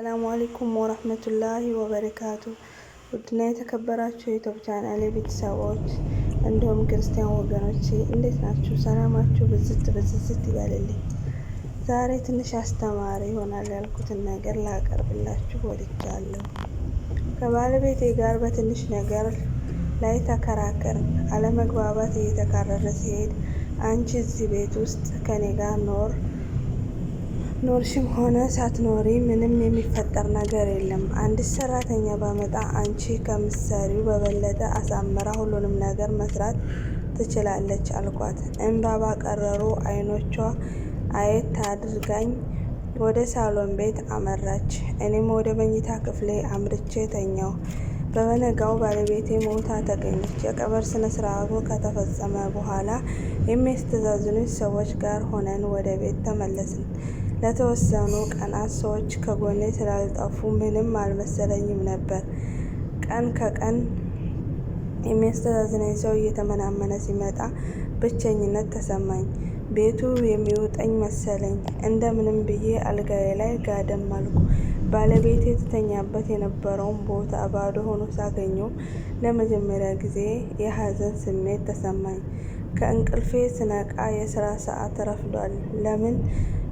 ሰላሙ አለይኩም ወራህመቱላሂ ወበረካቱ። ውድና የተከበራችሁ የዩቲዩብ ቻናሌ ቤተሰቦች እንዲሁም ክርስቲያን ወገኖቼ እንዴት ናችሁ? ሰላማችሁ ብዝት ይበልልኝ። ዛሬ ትንሽ አስተማሪ ይሆናል ያልኩትን ነገር ላቀርብላችሁ ወድጃለሁ። ከባለቤቴ ጋር በትንሽ ነገር ላይ ተከራከርን። አለመግባባት እየተካረረ ሲሄድ አንቺ እዚህ ቤት ውስጥ ከኔ ጋር ኖርሽም ሆነ ሳትኖሪ ምንም የሚፈጠር ነገር የለም። አንዲት ሰራተኛ ባመጣ አንቺ ከምትሰሪው በበለጠ አሳምራ ሁሉንም ነገር መስራት ትችላለች አልኳት። እንባ ባቀረሩ አይኖቿ አየት አድርጋኝ ወደ ሳሎን ቤት አመራች። እኔም ወደ መኝታ ክፍሌ አምርቼ ተኛው። በበነጋው ባለቤቴ ሞታ ተገኘች። የቀብር ስነ ስርዓቱ ከተፈጸመ በኋላ የሚያስተዛዝኑኝ ሰዎች ጋር ሆነን ወደ ቤት ተመለስን። ለተወሰኑ ቀናት ሰዎች ከጎኔ ስላልጠፉ ምንም አልመሰለኝም ነበር። ቀን ከቀን የሚያስተዛዝነኝ ሰው እየተመናመነ ሲመጣ ብቸኝነት ተሰማኝ። ቤቱ የሚውጠኝ መሰለኝ። እንደምንም ብዬ አልጋዬ ላይ ጋደም አልኩ። ባለቤቴ ትተኛበት የነበረውን ቦታ ባዶ ሆኖ ሳገኘው ለመጀመሪያ ጊዜ የሀዘን ስሜት ተሰማኝ። ከእንቅልፌ ስነቃ የስራ ሰዓት ረፍዷል። ለምን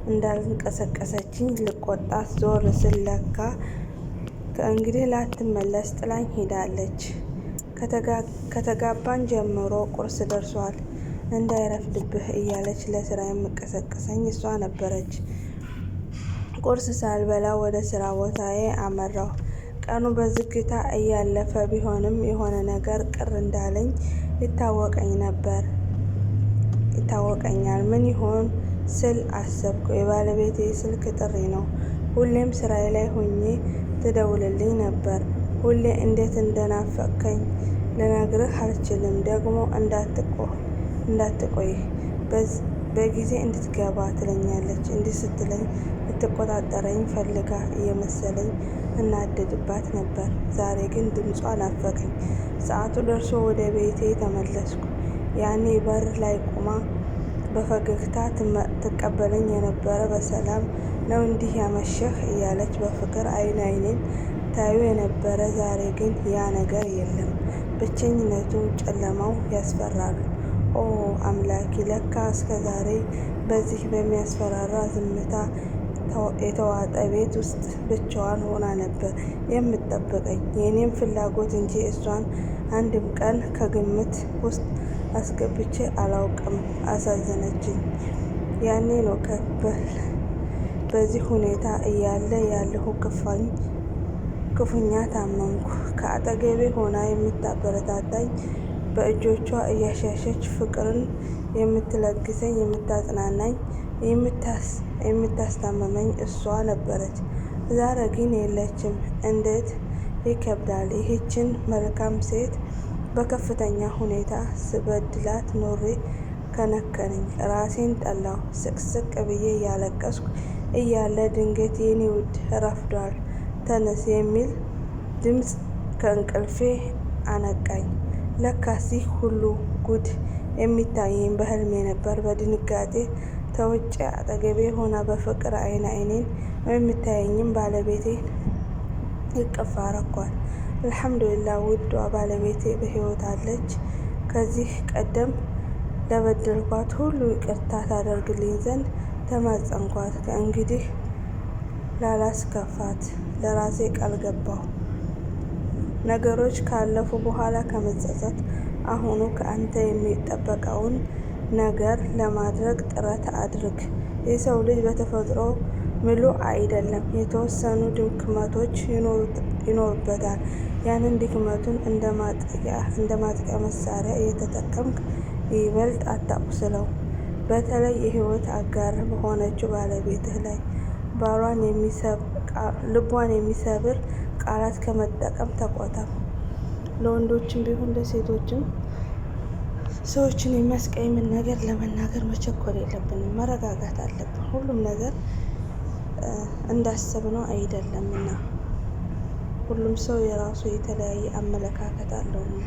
እንዳልቀሰቀሰችኝ ልቆጣት ዞር ስል ለካ ከእንግዲህ ላትመለስ ጥላኝ ሄዳለች። ከተጋባን ጀምሮ ቁርስ ደርሷል እንዳይረፍድብህ እያለች ለስራ የምቀሰቅሰኝ እሷ ነበረች። ቁርስ ሳልበላ ወደ ስራ ቦታዬ አመራሁ። ቀኑ በዝግታ እያለፈ ቢሆንም የሆነ ነገር ቅር እንዳለኝ ይታወቀኛል። ምን ይሆን ስል አሰብኩ። የባለቤቴ ስልክ ጥሪ ነው። ሁሌም ስራዬ ላይ ሆኜ ትደውልልኝ ነበር። ሁሌ እንዴት እንደናፈቀኝ ልነግርህ አልችልም። ደግሞ እንዳትቆይ በጊዜ እንድትገባ ትለኛለች። እንዲህ ስትለኝ ልትቆጣጠረኝ ፈልጋ እየመሰለኝ እናደድባት ነበር። ዛሬ ግን ድምጿ ናፈቀኝ። ሰዓቱ ደርሶ ወደ ቤቴ ተመለስኩ። ያኔ በር ላይ ቆማ በፈገግታ ትቀበለኝ የነበረ በሰላም ነው እንዲህ ያመሸህ እያለች በፍቅር አይኔን ታዩ የነበረ ዛሬ ግን ያ ነገር የለም። ብቸኝነቱ፣ ጨለማው ያስፈራሉ። ኦ አምላኬ! ለካ እስከ ዛሬ በዚህ በሚያስፈራራ ዝምታ የተዋጠ ቤት ውስጥ ብቻዋን ሆና ነበር የምትጠብቀኝ። የኔም ፍላጎት እንጂ እሷን አንድም ቀን ከግምት ውስጥ አስገብቼ አላውቅም። አሳዘነችኝ። ያኔ ነው በዚህ ሁኔታ እያለ ያለሁ ክፉኛ ታመምኩ። ከአጠገቤ ሆና የምታበረታታኝ፣ በእጆቿ እያሻሸች ፍቅርን የምትለግሰኝ፣ የምታጽናናኝ፣ የምታስታመመኝ እሷ ነበረች። ዛሬ ግን የለችም። እንዴት ይከብዳል! ይህችን መልካም ሴት በከፍተኛ ሁኔታ ስበድላት ኖሬ ከነከነኝ። ራሴን ጠላሁ። ስቅስቅ ብዬ እያለቀስኩ እያለ ድንገት የኔ ውድ ረፍዷል ተነስ የሚል ድምፅ ከእንቅልፌ አነቃኝ። ለካስ ይህ ሁሉ ጉድ የሚታየኝ በህልሜ ነበር። በድንጋጤ ተውጬ አጠገቤ ሆና በፍቅር አይኔን የምታየኝም ባለቤቴን ይቅፍ አረኳት። አልሐምዱሊላህ ውዷ ባለቤቴ በህይወት አለች። ከዚህ ቀደም ለበደልኳት ሁሉ ይቅርታ ታደርግልኝ ዘንድ ተማጸንኳት። ከእንግዲህ ላላስከፋት ለራሴ ቃል ገባሁ። ነገሮች ካለፉ በኋላ ከመጸጸት አሁኑ ከአንተ የሚጠበቀውን ነገር ለማድረግ ጥረት አድርግ። የሰው ልጅ በተፈጥሮ ምሉእ አይደለም። የተወሰኑ ድክመቶች ይኖሩበታል። ያንን ድክመቱን እንደ ማጥቂያ መሳሪያ እየተጠቀምክ ይበልጥ አታቁስለው። በተለይ የህይወት አጋር በሆነችው ባለቤትህ ላይ ልቧን የሚሰብር ቃላት ከመጠቀም ተቆጠብ። ለወንዶችም ቢሆን ለሴቶችም ሰዎችን የሚያስቀይምን ነገር ለመናገር መቸኮል የለብንም። መረጋጋት አለብን። ሁሉም ነገር እንዳሰብነው አይደለምና ሁሉም ሰው የራሱ የተለያየ አመለካከት አለውና